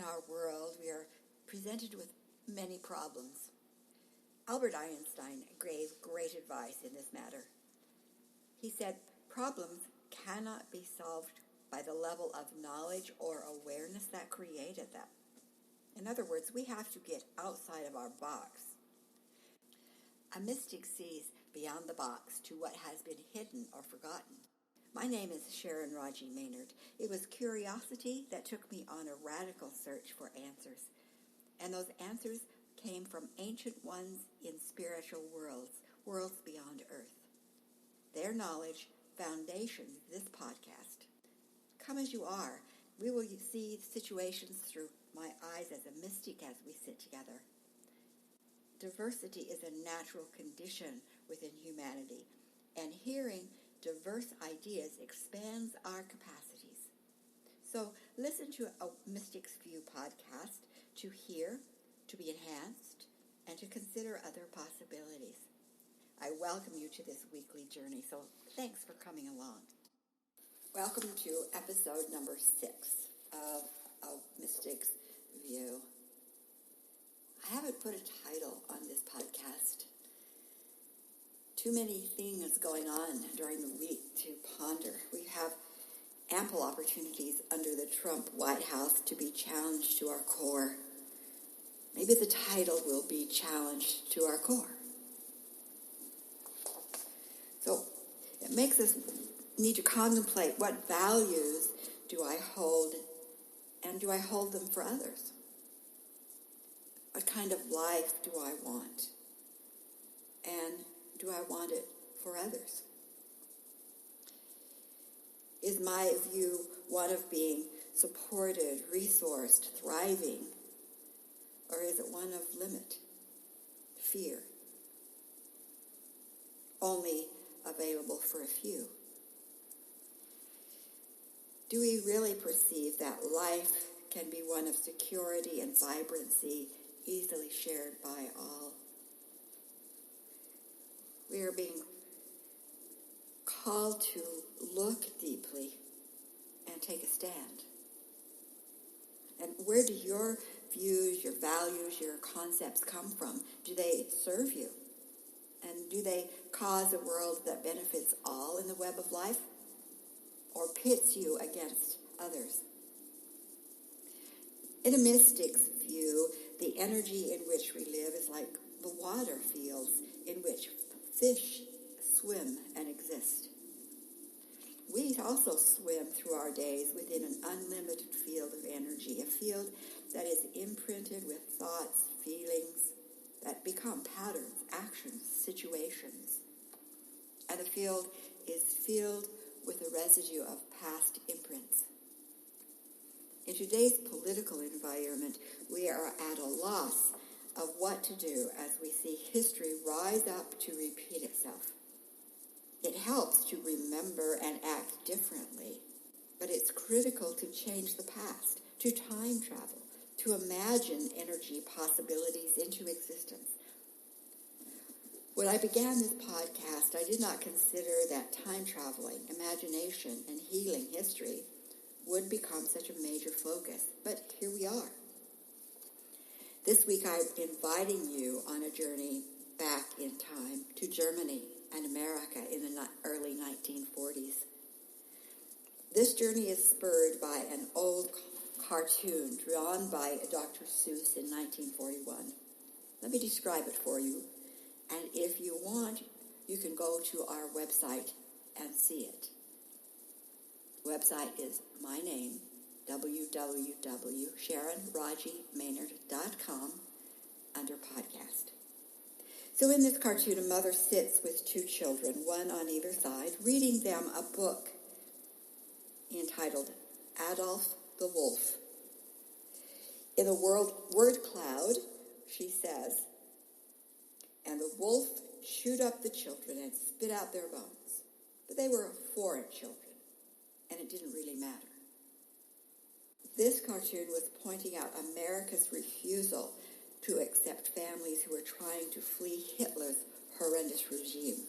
our world, we are presented with many problems. Albert Einstein gave great advice in this matter. He said, problems cannot be solved by the level of knowledge or awareness that created them. In other words, we have to get outside of our box. A mystic sees beyond the box to what has been hidden or forgotten. My name is Sharon Raji Maynard. It was curiosity that took me on a radical search for answers. And those answers came from ancient ones in spiritual worlds beyond Earth. Their knowledge foundations this podcast. Come as you are. We will see situations through my eyes as a mystic as we sit together. Diversity is a natural condition within humanity, and hearing diverse ideas expands our capacities. So listen to a Mystic's View podcast to hear, to be enhanced, and to consider other possibilities. I welcome you to this weekly journey, so thanks for coming along. Welcome to episode number 6 of Mystic's View. I haven't put a title on this podcast. Too many things going on during the week to ponder. We have ample opportunities under the Trump White House to be challenged to our core. Maybe the title will be Challenged to Our Core. So it makes us need to contemplate what values do I hold, and do I hold them for others? What kind of life do I want? And do I want it for others? Is my view one of being supported, resourced, thriving? Or is it one of limit, fear? Only available for a few? Do we really perceive that life can be one of security and vibrancy, easily shared by all? We are being called to look deeply and take a stand. And where do your views, your values, your concepts come from? Do they serve you? And do they cause a world that benefits all in the web of life? Or pits you against others? In a mystic's view, the energy in which we live is like the water fields in which fish swim and exist. We also swim through our days within an unlimited field of energy, a field that is imprinted with thoughts, feelings that become patterns, actions, situations. And the field is filled with a residue of past imprints. In today's political environment, we are at a loss of what to do as we see history rise up to repeat itself. It helps to remember and act differently, but it's critical to change the past, to time travel, to imagine energy possibilities into existence. When I began this podcast, I did not consider that time traveling, imagination, and healing history would become such a major focus, but here we are. This week I'm inviting you on a journey back in time to Germany and America in the early 1940s. This journey is spurred by an old cartoon drawn by Dr. Seuss in 1941. Let me describe it for you, and if you want, you can go to our website and see it. The website is my name, www.sharonrajimaynard.com, under podcast. So in this cartoon, a mother sits with 2 children, one on either side, reading them a book entitled Adolf the Wolf. In the word cloud, she says, and the wolf chewed up the children and spit out their bones. But they were foreign children, and it didn't really matter. This cartoon was pointing out America's refusal to accept families who were trying to flee Hitler's horrendous regime.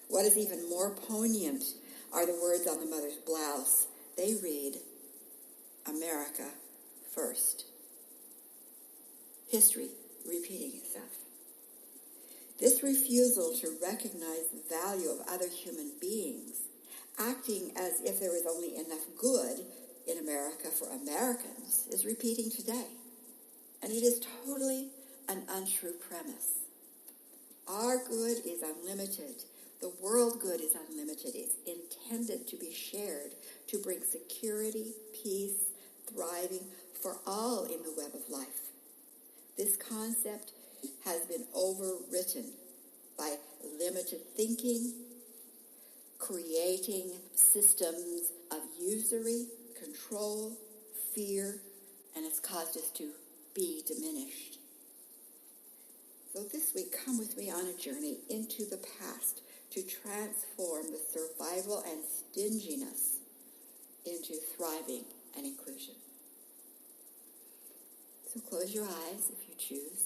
What is even more poignant are the words on the mother's blouse. They read, America first. History repeating itself. This refusal to recognize the value of other human beings, acting as if there is only enough good in America for Americans, is repeating today. And it is totally an untrue premise. Our good is unlimited. The world good is unlimited. It's intended to be shared to bring security, peace, thriving for all in the web of life. This concept has been overwritten by limited thinking, creating systems of usury, control, fear, and it's caused us to be diminished. So this week, come with me on a journey into the past to transform the survival and stinginess into thriving and inclusion. So close your eyes if you choose.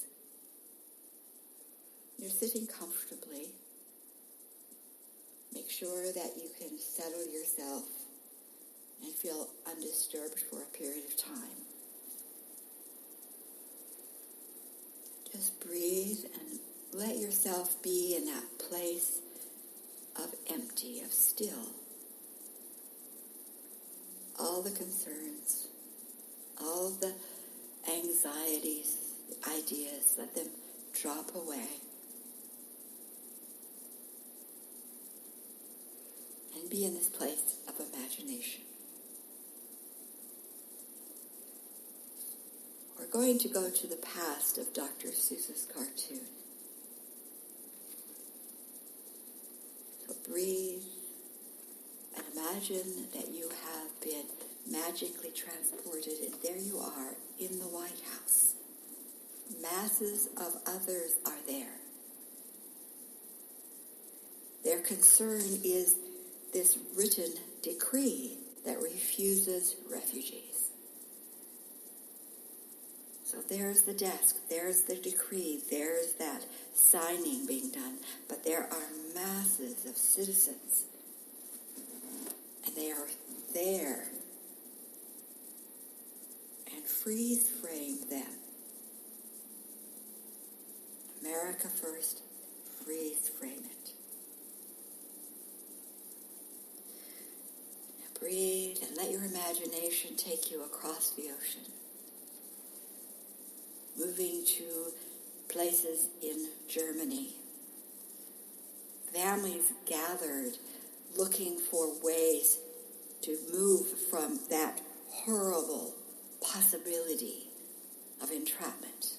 You're sitting comfortably. Make sure that you can settle yourself and feel undisturbed for a period of time. Just breathe and let yourself be in that place of empty, of still. All the concerns, all the anxieties, the ideas, let them drop away. And be in this place of imagination. We're going to go to the past of Dr. Seuss's cartoon. So breathe and imagine that you have been magically transported, and there you are in the White House. Masses of others are there. Their concern is this written decree that refuses refugees. So there's the desk, there's the decree, there's that signing being done, but there are masses of citizens, and they are there. And freeze frame them. America first, freeze frame it. Now breathe and let your imagination take you across the ocean, moving to places in Germany. Families gathered looking for ways to move from that horrible possibility of entrapment.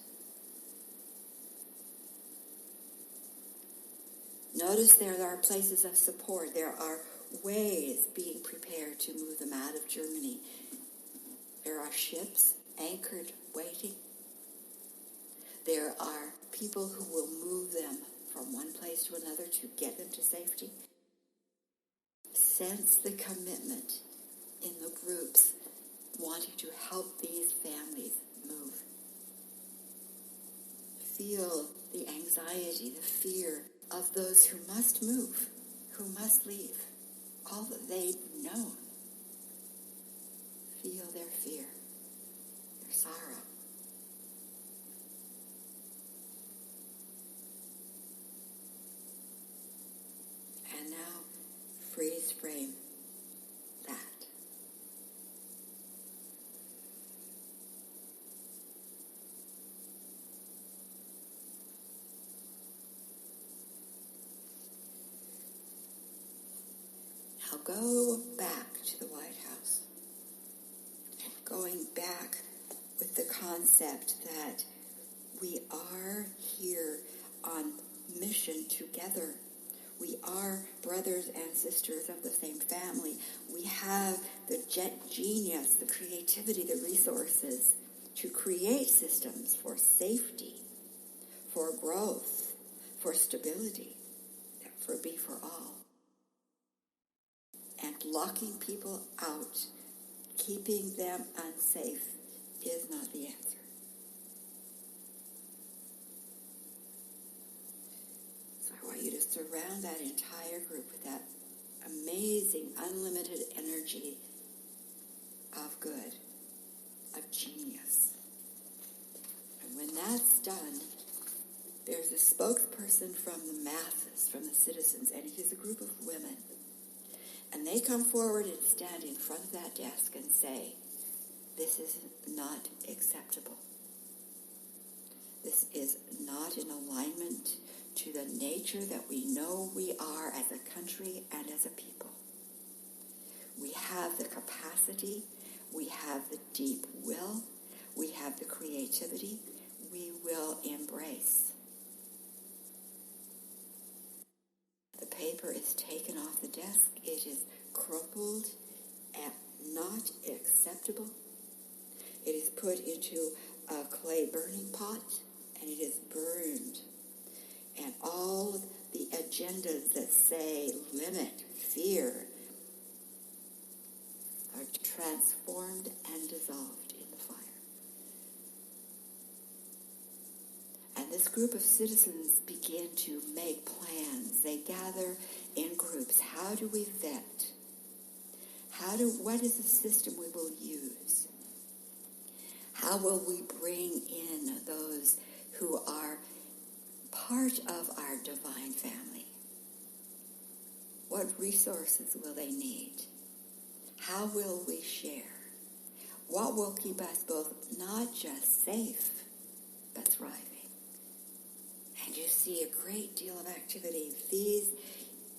Notice there are places of support. There are ways being prepared to move them out of Germany. There are ships anchored waiting. There are people who will move them from one place to another to get them to safety. Sense the commitment in the groups wanting to help these families move. Feel the anxiety, the fear of those who must move, who must leave, all that they've known. Feel their fear, their sorrow. And now, freeze frame that. Now go back to the White House. Going back with the concept that we are here on mission together. We are brothers and sisters of the same family. We have the genius, the creativity, the resources to create systems for safety, for growth, for stability, for all. And locking people out, keeping them unsafe, is not the answer. I want you to surround that entire group with that amazing, unlimited energy of good, of genius. done, there's a spokesperson from the masses, from the citizens, and he's a group of women. And they come forward and stand in front of that desk and say, this is not acceptable. This is not in alignment to the nature that we know we are as a country and as a people. We have the capacity, we have the deep will, we have the creativity, we will embrace. The paper is taken off the desk, it is crumpled and not acceptable. It is put into a clay burning pot and it is burned. And all the agendas that say limit, fear, are transformed and dissolved in the fire. And this group of citizens begin to make plans. They gather in groups. How do we vet? What is the system we will use? How will we bring in those who are part of our divine family? What resources will they need? How will we share? What will keep us both not just safe, but thriving? And you see a great deal of activity. These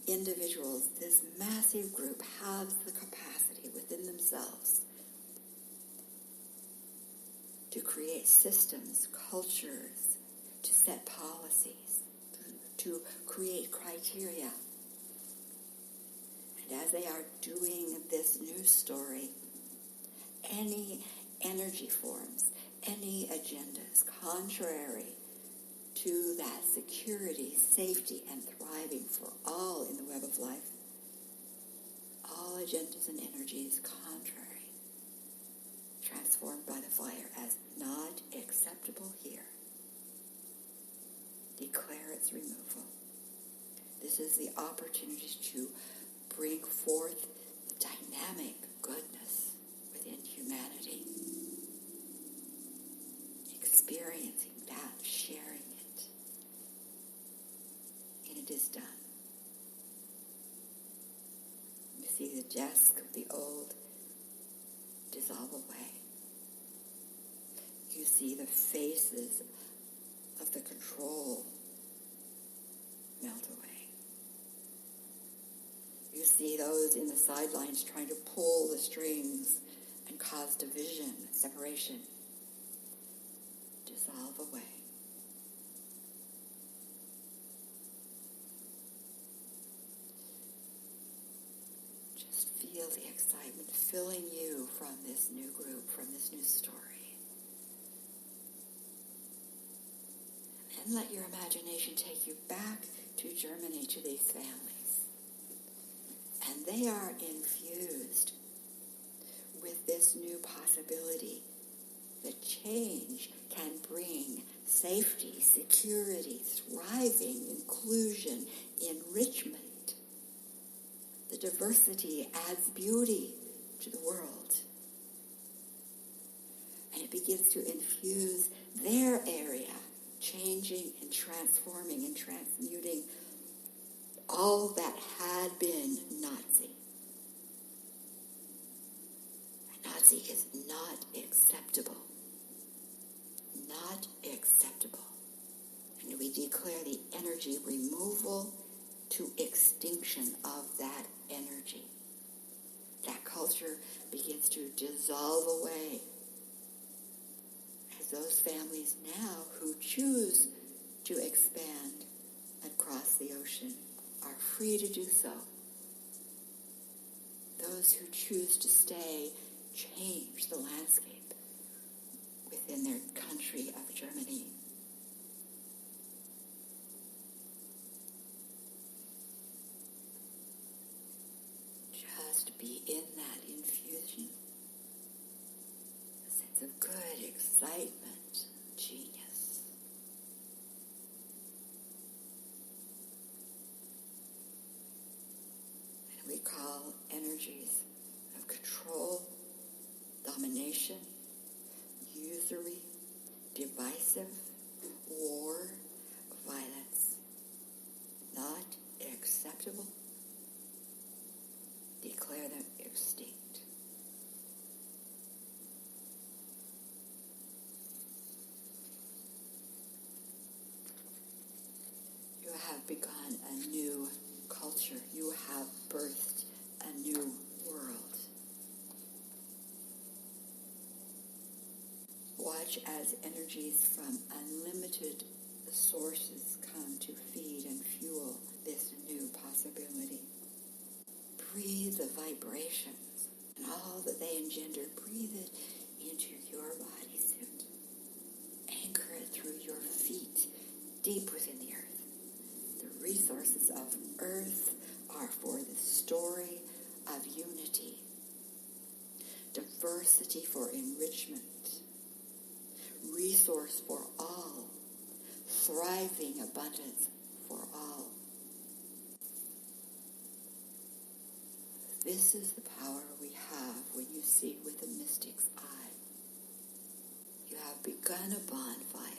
individuals, this massive group, have the capacity within themselves to create systems, cultures, to set policies, to create criteria. And as they are doing this news story, any energy forms, any agendas contrary to that security, safety, and thriving for all in the web of life, all agendas and energies contrary, transformed by the fire as not acceptable here. Declare its removal. This is the opportunity to bring forth dynamic goodness within humanity. Experiencing that, sharing it. And it is done. You see the desk of the old dissolve away. You see the faces of the control melt away. You see those in the sidelines trying to pull the strings and cause division, separation, dissolve away. Just feel the excitement filling you from this new group, from this new story. And let your imagination take you back to Germany, to these families. And they are infused with this new possibility that change can bring safety, security, thriving, inclusion, enrichment. The diversity adds beauty to the world. And it begins to infuse their area, changing and transforming and transmuting all that had been Nazi. Nazi is not acceptable. Not acceptable. And we declare the energy removal to extinction of that energy. That culture begins to dissolve away as those families now who choose to expand and cross the ocean are free to do so. Those who choose to stay change the landscape within their country of Germany. Just be in that infusion. A sense of good, excitement, genius. We call energies of control, domination, usury, divisive, have begun a new culture. You have birthed a new world. Watch as energies from unlimited sources come to feed and fuel this new possibility. Breathe the vibrations and all that they engender. Breathe it into your bodysuit. Anchor it through your feet, deep within the earth. The resources of earth are for the story of unity, diversity for enrichment, resource for all, thriving abundance for all. This is the power we have when you see with a mystic's eye. You have begun a bonfire.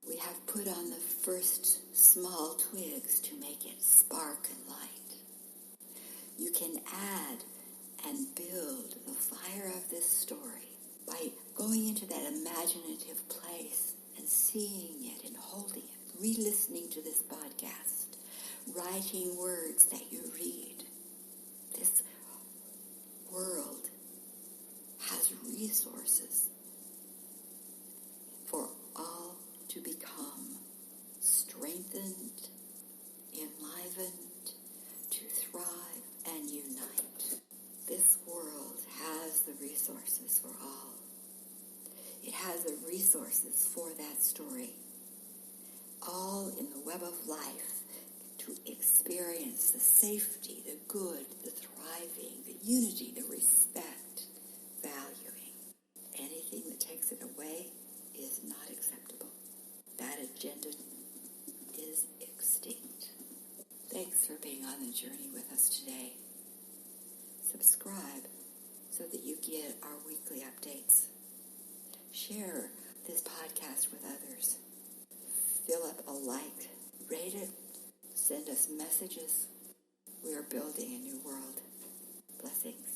We have put on the first small twigs to make it spark and light. You can add and build the fire of this story by going into that imaginative place and seeing it and holding it, re-listening to this podcast, writing words that you read. This world has resources for all to become strengthened, enlivened, to thrive and unite. This world has the resources for all. It has the resources for that story. All in the web of life to experience the safety, the good, the thriving, the unity, the respect, valuing. Anything that takes it away is not acceptable. That agenda is extinct. Thanks for being on the journey with us today. Subscribe so that you get our weekly updates. Share this podcast with others. Fill up a like, rate it, send us messages. We are building a new world. Blessings.